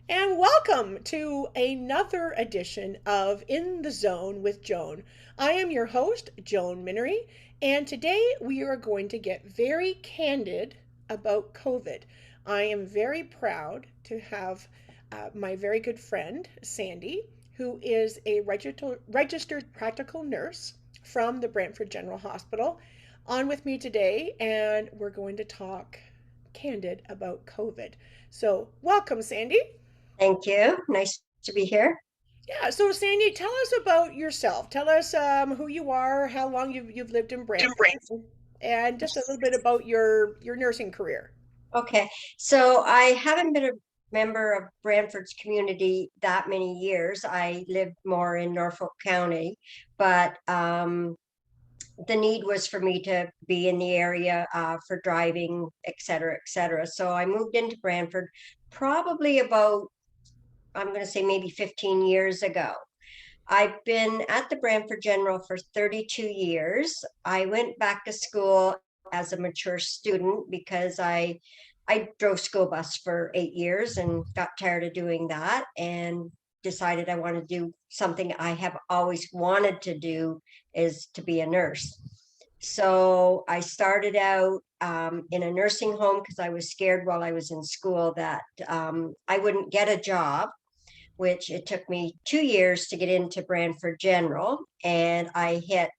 And welcome to another edition of In the Zone with Joan. I am your host, Joan Minnery, and today we are going to get very candid about COVID. I am very proud to have my very good friend, Sandy, who is a registered practical nurse from the Brantford General Hospital, on with me today, and we're going to talk candid about COVID. So, welcome, Sandy. Thank you. Nice to be here. Yeah, so Sandy, tell us about yourself. Tell us who you are, how long you've lived in Brantford, and just a little bit about your nursing career. Okay. So I haven't been a member of Brantford's community that many years. I lived more in Norfolk County, but the need was for me to be in the area for driving, et cetera, et cetera. So I moved into Brantford probably about, I'm going to say maybe 15 years ago. I've been at the Brantford General for 32 years. I went back to school as a mature student because I drove school bus for 8 years and got tired of doing that and decided I want to do something I have always wanted to do is to be a nurse. So I started out in a nursing home because I was scared while I was in school that I wouldn't get a job, which it took me 2 years to get into Brantford General. And I hit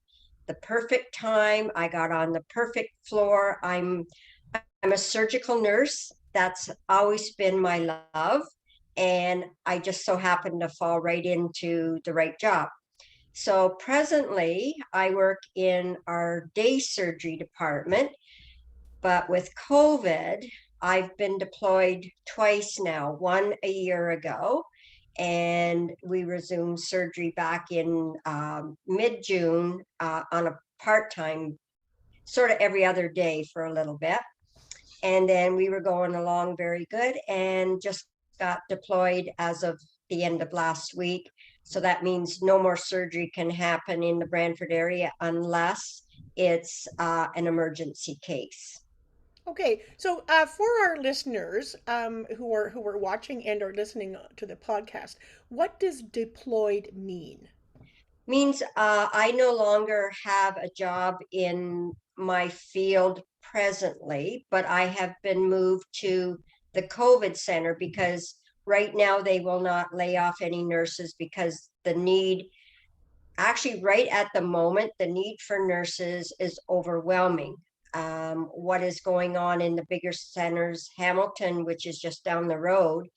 the perfect time. I got on the perfect floor. I'm a surgical nurse. That's always been my love. And I just so happened to fall right into the right job. So presently, I work in our day surgery department, but with COVID, I've been deployed twice now, one a year ago, and we resumed surgery back in mid-June on a part-time, sort of every other day for a little bit. And then we were going along very good and just got deployed as of the end of last week. So that means no more surgery can happen in the Brantford area unless it's an emergency case. Okay, so for our listeners who are watching and are listening to the podcast, what does deployed mean? Means I no longer have a job in my field presently, but I have been moved to the COVID center because right now they will not lay off any nurses because the need, actually, right at the moment, the need for nurses is overwhelming. What is going on in the bigger centers, Hamilton, which is just down the road,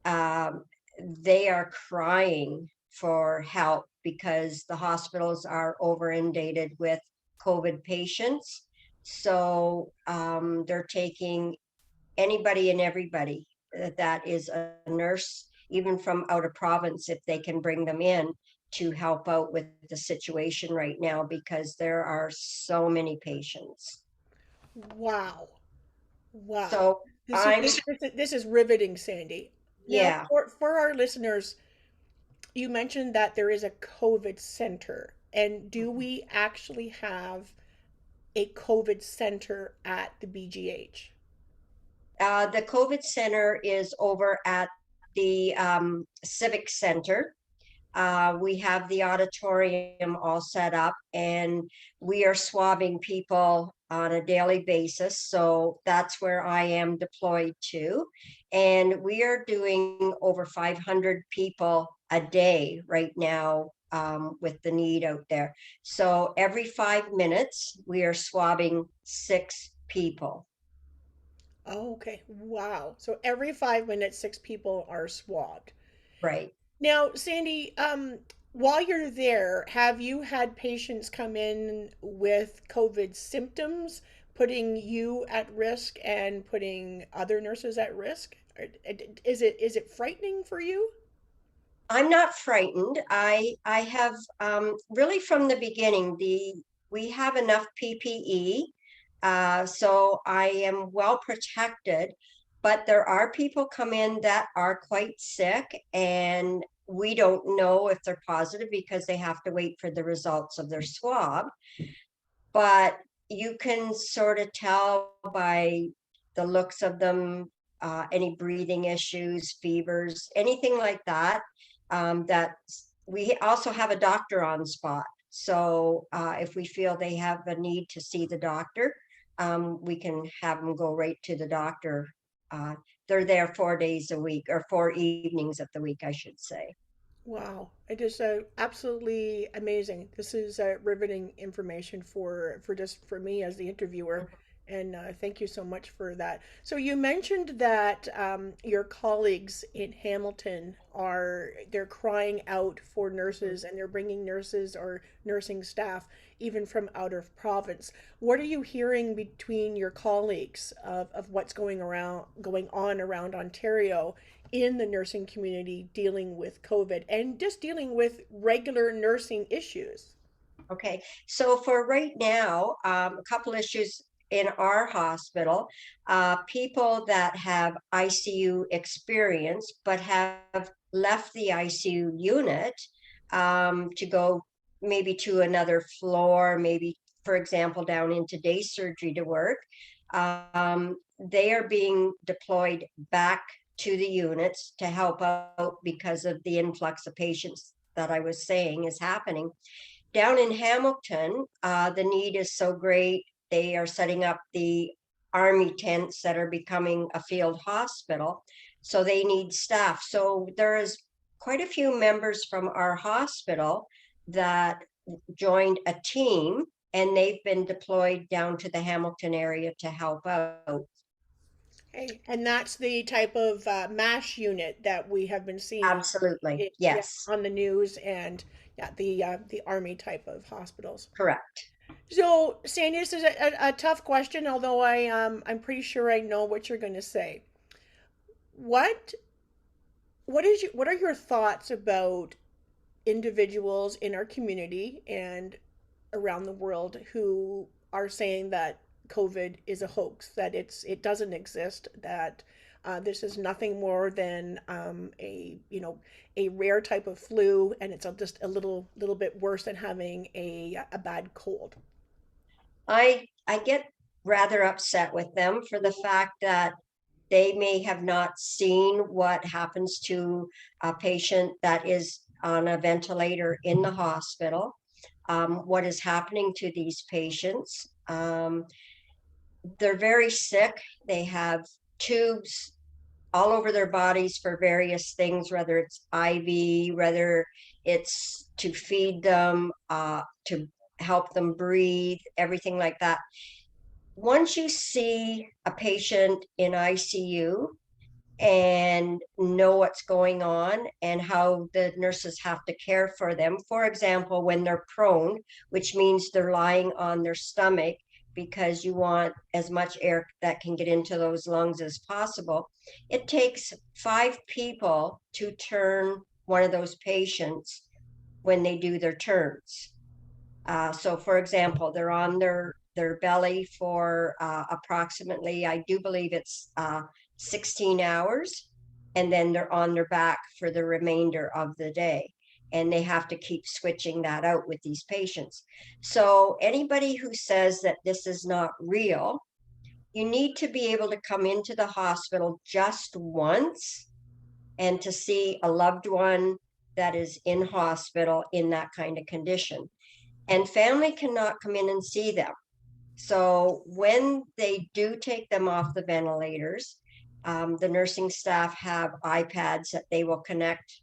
um, they are crying for help because the hospitals are over inundated with COVID patients. So they're taking anybody and everybody that is a nurse, even from out of province, if they can bring them in to help out with the situation right now because there are so many patients. Wow, wow. So This is I'm, this is riveting, Sandy. Now, yeah, for our listeners, you mentioned that there is a COVID center, and do we actually have a COVID center at the BGH? the COVID center is over at the Civic Center. We have the auditorium all set up and we are swabbing people on a daily basis. So that's where I am deployed to. And we are doing over 500 people a day right now with the need out there. So every 5 minutes, we are swabbing 6 people. Oh, okay. Wow. So every 5 minutes, six people are swabbed. Right. Now, Sandy, while you're there, have you had patients come in with COVID symptoms, putting you at risk and putting other nurses at risk? Is it frightening for you? I'm not frightened. I have really from the beginning the we have enough PPE, so I am well protected. But there are people come in that are quite sick, and we don't know if they're positive because they have to wait for the results of their swab. But you can sort of tell by the looks of them. any breathing issues, fevers, anything like that. That we also have a doctor on spot. So if we feel they have a need to see the doctor, we can have them go right to the doctor. Uh, they're there 4 days a week, or 4 evenings of the week, I should say. Wow, it is absolutely amazing. This is riveting information for just for me as the interviewer, and thank you so much for that. So you mentioned that your colleagues in Hamilton they're crying out for nurses, and they're bringing nurses or nursing staff even from out of province. What are you hearing between your colleagues of what's going on around Ontario in the nursing community dealing with COVID and just dealing with regular nursing issues? Okay, so for right now, a couple issues in our hospital. People that have ICU experience but have left the ICU unit to go maybe to another floor, maybe, for example, down into day surgery to work. They are being deployed back to the units to help out because of the influx of patients that I was saying is happening. Down in Hamilton, the need is so great. They are setting up the army tents that are becoming a field hospital. So they need staff. So there is quite a few members from our hospital that joined a team, and they've been deployed down to the Hamilton area to help out. Okay, and that's the type of MASH unit that we have been seeing Absolutely. yeah, Yes, on the news, and yeah, the army type of hospitals. correct. So, Sandy, this is a tough question, although I'm pretty sure I know what you're going to say. What what are your thoughts about individuals in our community and around the world who are saying that COVID is a hoax, that it doesn't exist, that this is nothing more than a rare type of flu, and it's just a little bit worse than having a bad cold. I get rather upset with them for the fact that they may have not seen what happens to a patient that is on a ventilator in the hospital, what is happening to these patients. They're very sick. They have tubes all over their bodies for various things, whether it's IV, whether it's to feed them, to help them breathe, everything like that. Once you see a patient in ICU and know what's going on and how the nurses have to care for them. For example, when they're prone, which means they're lying on their stomach because you want as much air that can get into those lungs as possible, it takes 5 people to turn one of those patients when they do their turns. So, for example, they're on their belly for approximately, I do believe it's 16 hours, and then they're on their back for the remainder of the day. And they have to keep switching that out with these patients. So, anybody who says that this is not real, you need to be able to come into the hospital just once and to see a loved one that is in hospital in that kind of condition, and family cannot come in and see them. So when they do take them off the ventilators, the nursing staff have iPads that they will connect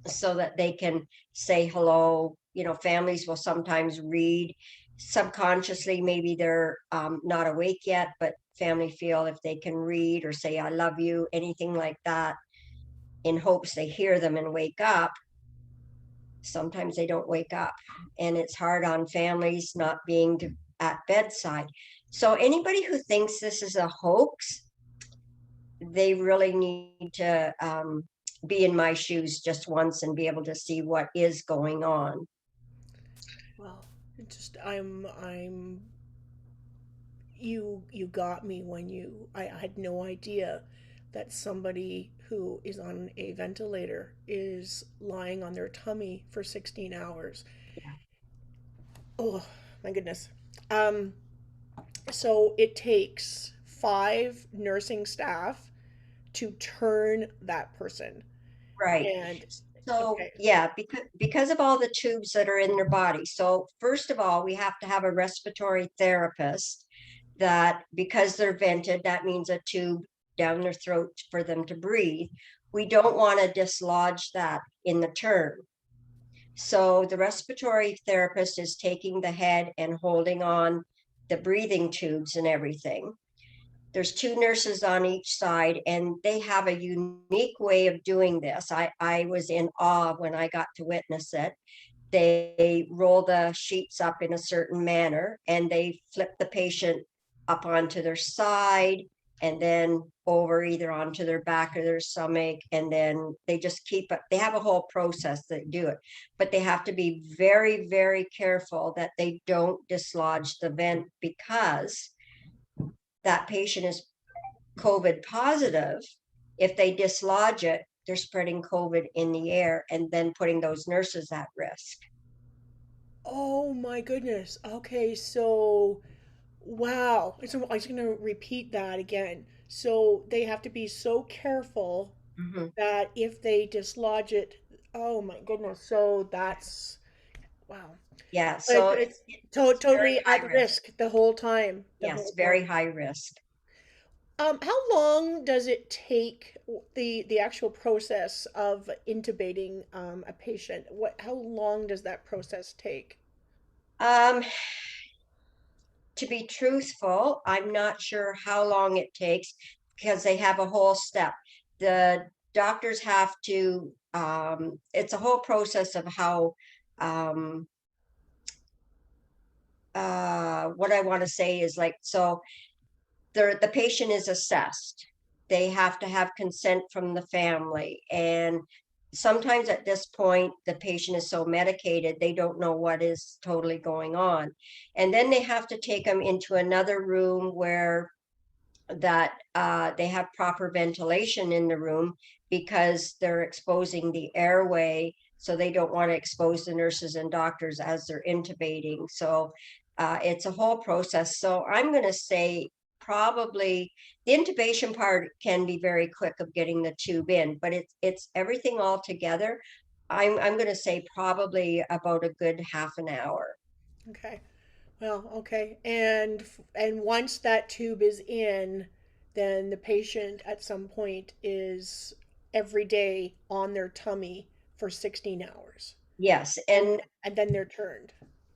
so that they can say hello. You know, families will sometimes read subconsciously, maybe they're not awake yet, but family feel if they can read or say, I love you, anything like that, in hopes they hear them and wake up. Sometimes they don't wake up, and it's hard on families not being at bedside. So anybody who thinks this is a hoax, they really need to be in my shoes just once and be able to see what is going on. Well, it just I'm you got me when I had no idea that somebody who is on a ventilator is lying on their tummy for 16 hours. Oh my goodness. Um, so it takes 5 nursing staff to turn that person. Right. And So, okay. yeah, because of all the tubes that are in their body. So, first of all, we have to have a respiratory therapist that, because they're vented, that means a tube down their throat for them to breathe. We don't want to dislodge that in the turn. So, the respiratory therapist is taking the head and holding on the breathing tubes and everything. There's two nurses on each side, and they have a unique way of doing this. I was in awe when I got to witness it. They roll the sheets up in a certain manner, and they flip the patient up onto their side and then over either onto their back or their stomach, and then they just keep it. They have a whole process that do it, but they have to be very, very careful that they don't dislodge the vent, because that patient is COVID positive. If they dislodge it, they're spreading COVID in the air and then putting those nurses at risk. Oh my goodness. Okay, so wow. So I'm just gonna repeat that again. So they have to be so careful Mhm. that if they dislodge it, oh my goodness. So that's wow. Yeah, so it's very Totally high at risk. risk the whole time. The Yes, whole very time. high risk. How long does it take the actual process of intubating a patient? How long does that process take? Um, to be truthful, I'm not sure how long it takes, because they have a whole step. The doctors have to, it's a whole process of how, um, what I want to say is like, so the patient is assessed. They have to have consent from the family. And sometimes at this point, the patient is so medicated, they don't know what is totally going on. And then they have to take them into another room where they have proper ventilation in the room, because they're exposing the airway. So they don't want to expose the nurses and doctors as they're intubating. So it's a whole process. So I'm going to say probably the intubation part can be very quick of getting the tube in, but it's everything all together. I'm going to say probably about a good half an hour. Okay. Well, okay. And once that tube is in, then the patient at some point is every day on their tummy for 16 hours. Yes, And and and then they're turned.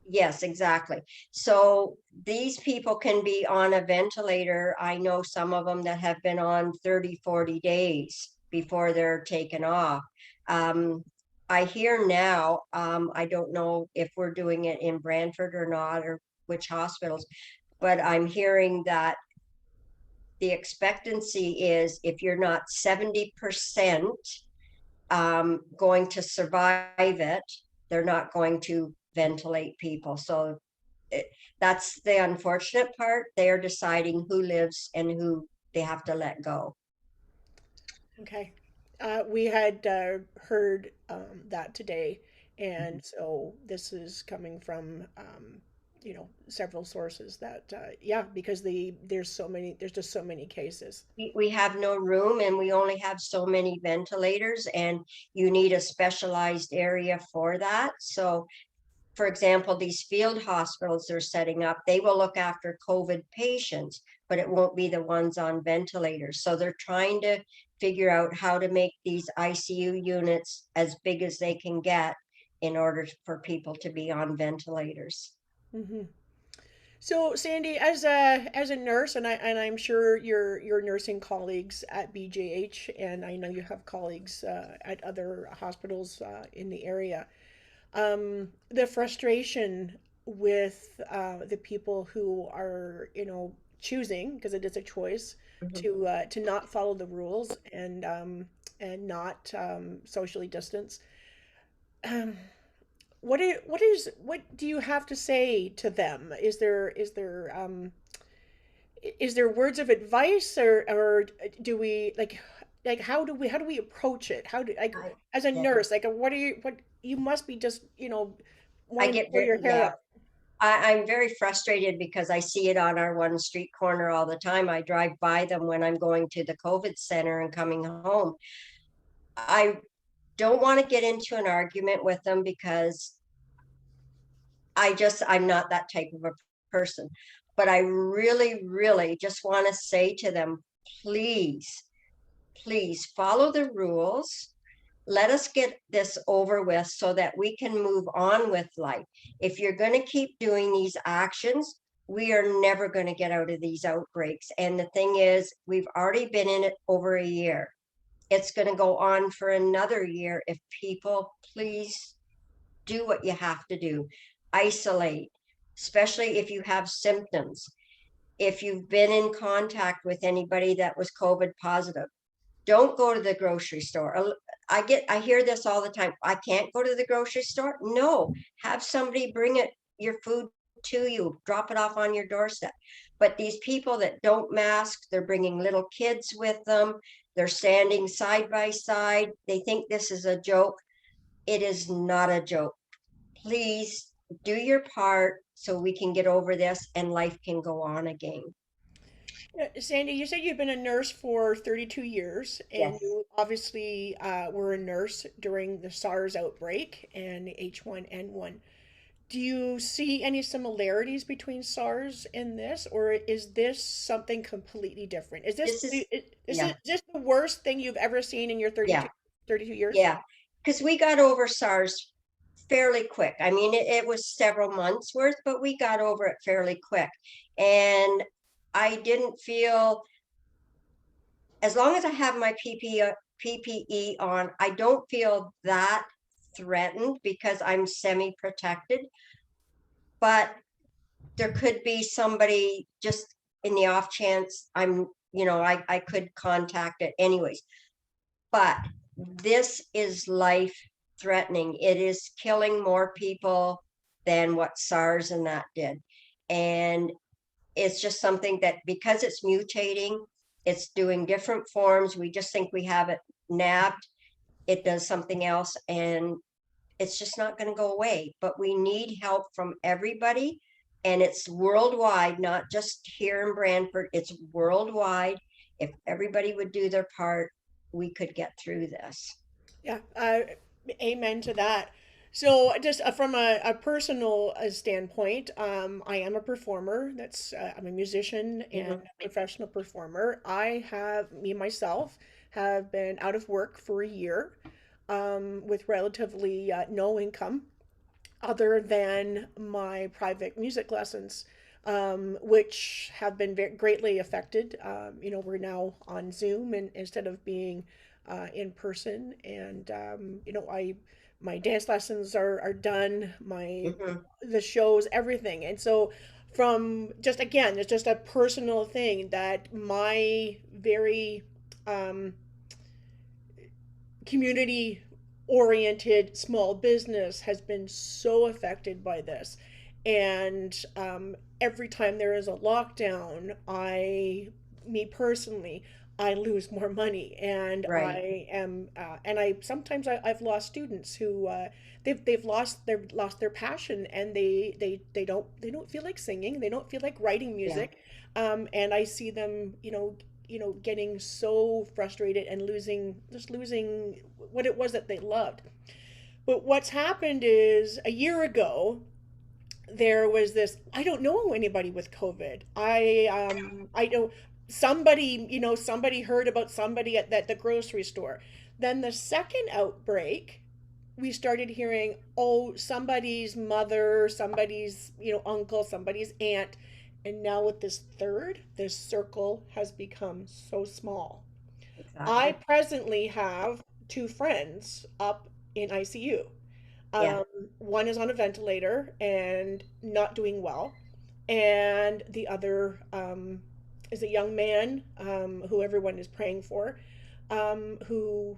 yes, exactly. So these people can be on a ventilator. I know some of them that have been on 30, 40 days before they're taken off. Um, I hear now, I don't know if we're doing it in Brantford or not, or which hospitals, but I'm hearing that the expectancy is, if you're not 70% going to survive it, they're not going to ventilate people. So it, that's the unfortunate part. They are deciding who lives and who they have to let go. Okay. We had heard that today, Mhm. and so this is coming from several sources that yeah, because there's just so many cases. We have no room, and we only have so many ventilators, and you need a specialized area for that. So, for example, these field hospitals they're setting up, they will look after COVID patients, but it won't be the ones on ventilators. So they're trying to figure out how to make these ICU units as big as they can get in order for people to be on ventilators. Hmm. So, Sandy, as a nurse, and I'm sure your nursing colleagues at BJH, and I know you have colleagues at other hospitals in the area. The frustration with the people who are, choosing, because it is a choice, Mhm. to not follow the rules and not socially distance. Um, what do you have to say to them? Is there words of advice, or do we like how do we approach it? How do like I, as a yeah, nurse, like what you must be just I wanting to get pull very, your hair yeah, out. I'm very frustrated because I see it on our one street corner all the time. I drive by them when I'm going to the COVID center and coming home. I don't want to get into an argument with them because I'm not that type of a person. But I really, really just want to say to them, please, please follow the rules. Let us get this over with so that we can move on with life. If you're going to keep doing these actions, we are never going to get out of these outbreaks. And the thing is, we've already been in it over a year. It's going to go on for another year if people please do what you have to do. Isolate, especially if you have symptoms. If you've been in contact with anybody that was COVID positive, don't go to the grocery store. I hear this all the time. I can't go to the grocery store. No, have somebody bring your food to you, drop it off on your doorstep. But these people that don't mask, they're bringing little kids with them. They're standing side by side. They think this is a joke. It is not a joke. Please do your part so we can get over this and life can go on again. Sandy, you said you've been a nurse for 32 years, and Yes. you obviously were a nurse during the SARS outbreak and the H1N1. Do you see any similarities between SARS and this, or is this something completely different? Is this This is, is yeah, this the worst thing you've ever seen in your yeah, 32 years? yeah. Because we got over SARS fairly quick. I mean, it was several months worth, but we got over it fairly quick. And I didn't feel, as long as I have my PPE on, I don't feel that threatened because I'm semi-protected. But there could be somebody just in the off chance I could contact it anyways. But this is life threatening. It is killing more people than what SARS and that did. And it's just something that because it's mutating, it's doing different forms. We just think we have it nabbed. It does something else and it's just not going to go away. But we need help from everybody. And it's worldwide, not just here in Brantford, it's worldwide. If everybody would do their part, we could get through this. Yeah, amen to that. So, just from a personal standpoint, I am a performer. I'm a musician and Mhm. a professional performer. Me myself, have been out of work for a year, with relatively no income other than my private music lessons, which have been greatly affected. We're now on Zoom and instead of being in person, and my dance lessons are done, my Mhm. the shows, everything, and so from just again, it's just a personal thing that my very um, community oriented small business has been so affected by this. And every time there is a lockdown, me personally, I lose more money, and Right. I sometimes I've lost students who they've lost their passion, and they don't feel like singing, they don't feel like writing Yeah. music, and I see them, getting so frustrated and losing what it was that they loved. But what's happened is a year ago there was this, I don't know anybody with COVID. I don't somebody, somebody heard about somebody at the grocery store. Then the second outbreak, we started hearing, oh, somebody's mother, somebody's, uncle, somebody's aunt. And now with this third, this circle has become so small. I Exactly. presently have two friends up in ICU. Yeah. Um, One is on a ventilator and not doing well, and the other is a young man, who everyone is praying for, who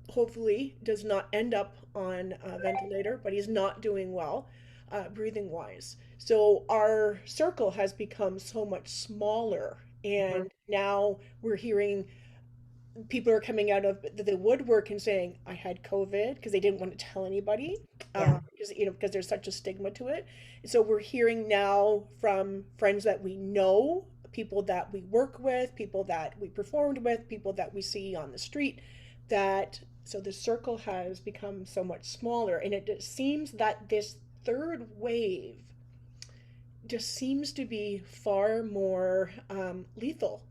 hopefully does not end up on a ventilator, but he's not doing well, breathing wise. So our circle has become so much smaller, Mhm. and now we're hearing people are coming out of the woodwork and saying, I had COVID because they didn't want to tell anybody, Yeah. because, because there's such a stigma to it. So we're hearing now from friends that we know, people that we work with, people that we performed with, people that we see on the street, that so the circle has become so much smaller. And it seems that this third wave just seems to be far more lethal,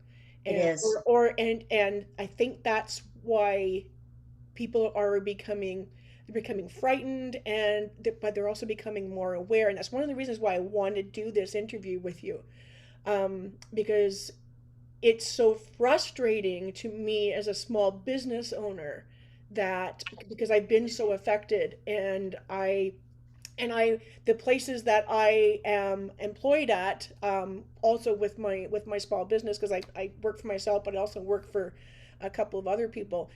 It and is. and I think that's why people are becoming, they're becoming frightened, and but they're also becoming more aware, and that's one of the reasons why I wanted to do this interview with you, because it's so frustrating to me as a small business owner, that because I've been so affected, and the places that I am employed at, also with my small business, because I work for myself, but I also work for a couple of other people,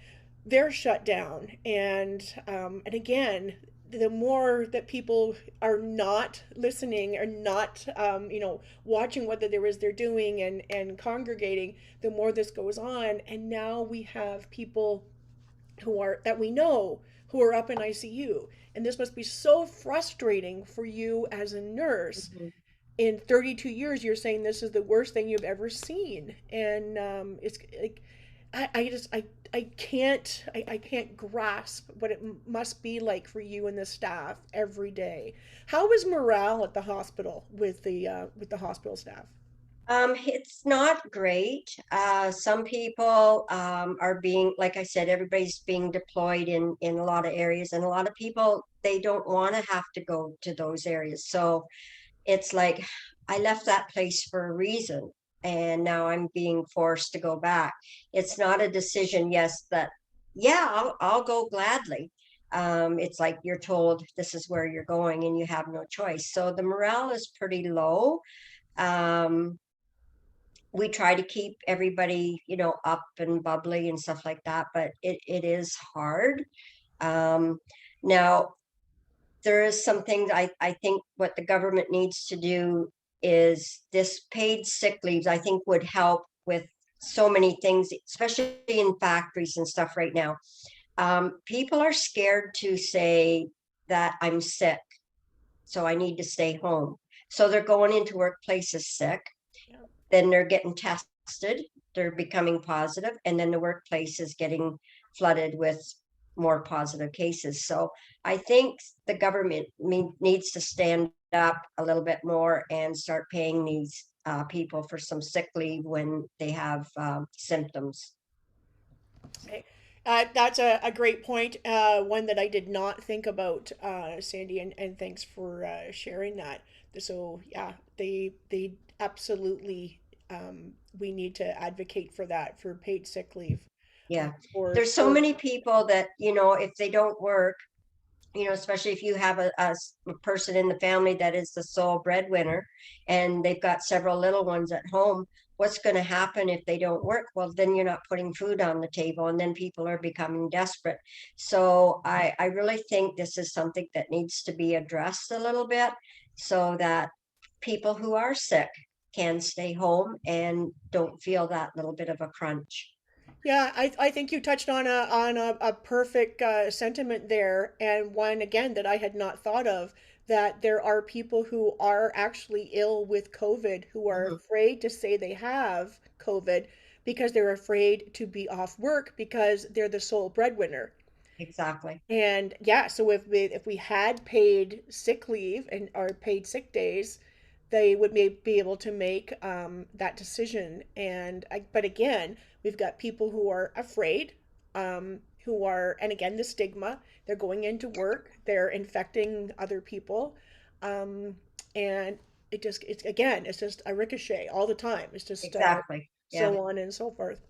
they're shut down. And again, the more that people are not listening, or not, watching what there is they're doing, and congregating, the more this goes on. And now we have people who are, that we know, who are up in ICU. And this must be so frustrating for you as a nurse. Mhm. In 32 years, you're saying this is the worst thing you've ever seen. And it's like, I just, I can't grasp what it must be like for you and the staff every day. How is morale at the hospital with the hospital staff? It's not great. Some people are being, like I said, everybody's being deployed in a lot of areas, and a lot of people, they don't want to have to go to those areas. So it's like, I left that place for a reason, and now I'm being forced to go back. It's not a decision, yes, that, yeah, I'll go gladly. It's like you're told this is where you're going and you have no choice. So the morale is pretty low. Um, we try to keep everybody, up and bubbly and stuff like that, but it is hard. Um, Now, there is some things I think what the government needs to do is this paid sick leaves, I think would help with so many things, especially in factories and stuff right now. People are scared to say that I'm sick, so I need to stay home. So they're going into workplaces sick, Yeah. then they're getting tested, they're becoming positive, and then the workplace is getting flooded with more positive cases. So I think the government needs to stand up a little bit more and start paying these people for some sick leave when they have symptoms. Okay. That's a great point, one that I did not think about, Sandy, and thanks for sharing that. So yeah, they absolutely, we need to advocate for that, for paid sick leave, Yeah, for there's so for many people that, if they don't work, especially if you have a person in the family that is the sole breadwinner and they've got several little ones at home, what's going to happen if they don't work? Well, then you're not putting food on the table, and then people are becoming desperate. So I really think this is something that needs to be addressed a little bit so that people who are sick can stay home and don't feel that little bit of a crunch. Yeah, I think you touched on a perfect sentiment there, and one again that I had not thought of, that there are people who are actually ill with COVID, who are Mhm. afraid to say they have COVID because they're afraid to be off work because they're the sole breadwinner. Exactly. And yeah, so if we had paid sick leave and or paid sick days, they would be able to make that decision. But again, we've got people who are afraid, who are, and again, the stigma. They're going into work, they're infecting other people, um, and it's just a ricochet all the time. It's just Exactly. Yeah. so on and so forth.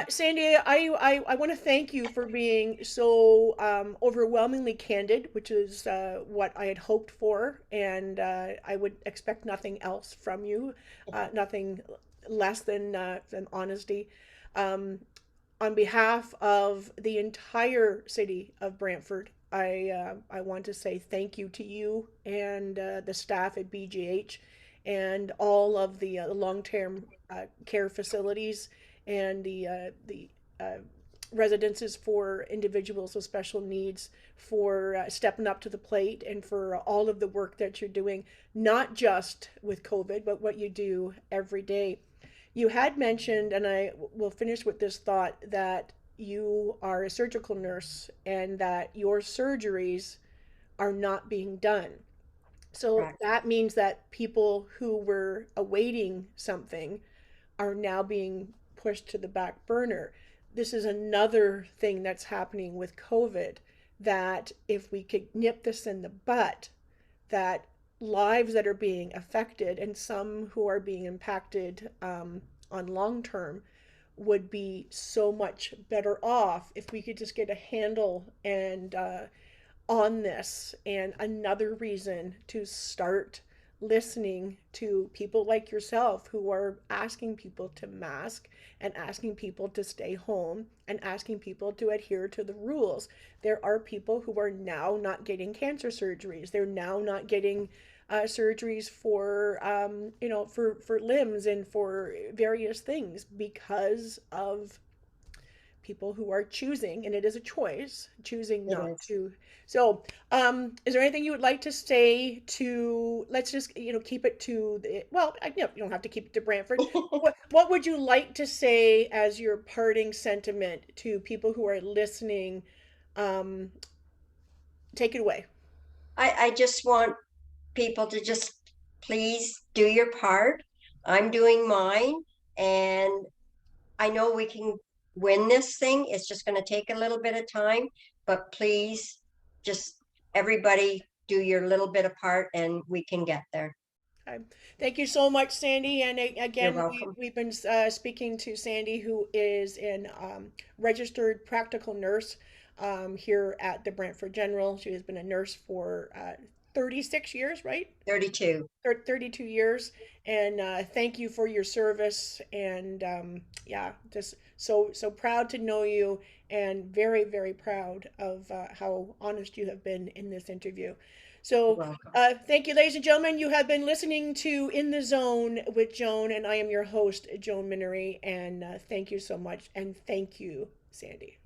Sandy, I want to thank you for being so overwhelmingly candid, which is what I had hoped for, and I would expect nothing else from you, nothing less than honesty. Um, on behalf of the entire city of Brantford, I want to say thank you to you and the staff at BGH and all of the long-term care facilities and the residences for individuals with special needs, for stepping up to the plate, and for all of the work that you're doing, not just with COVID, but what you do every day. You had mentioned, and I will finish with this thought, that you are a surgical nurse and that your surgeries are not being done. So Correct. that means that people who were awaiting something are now being pushed to the back burner. This is another thing that's happening with COVID, that if we could nip this in the butt, that lives that are being affected and some who are being impacted on long term would be so much better off if we could just get a handle and on this, and another reason to start listening to people like yourself who are asking people to mask and asking people to stay home and asking people to adhere to the rules. There are people who are now not getting cancer surgeries. They're now not getting surgeries for for limbs and for various things because of people who are choosing, and it is a choice, choosing It not is. to. So, is there anything you would like to say to, let's just, keep it to the, well, you don't have to keep it to Brantford. What would you like to say as your parting sentiment to people who are listening? Um, Take it away. I just want people to just please do your part. I'm doing mine, and I know we can win this thing. It's just going to take a little bit of time, but please just everybody do your little bit of part and we can get there. Okay. Thank you so much, Sandy. And You're again, welcome. we've been speaking to Sandy, who is an registered practical nurse here at the Brantford General. She has been a nurse for 36 years, right? 32. 32 years. And thank you for your service. And yeah, just so proud to know you, and very, very proud of how honest you have been in this interview. You're So welcome. thank you, ladies and gentlemen. You have been listening to In the Zone with Joan, and I am your host, Joan Minnery. And thank you so much. And thank you, Sandy.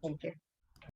Thank you.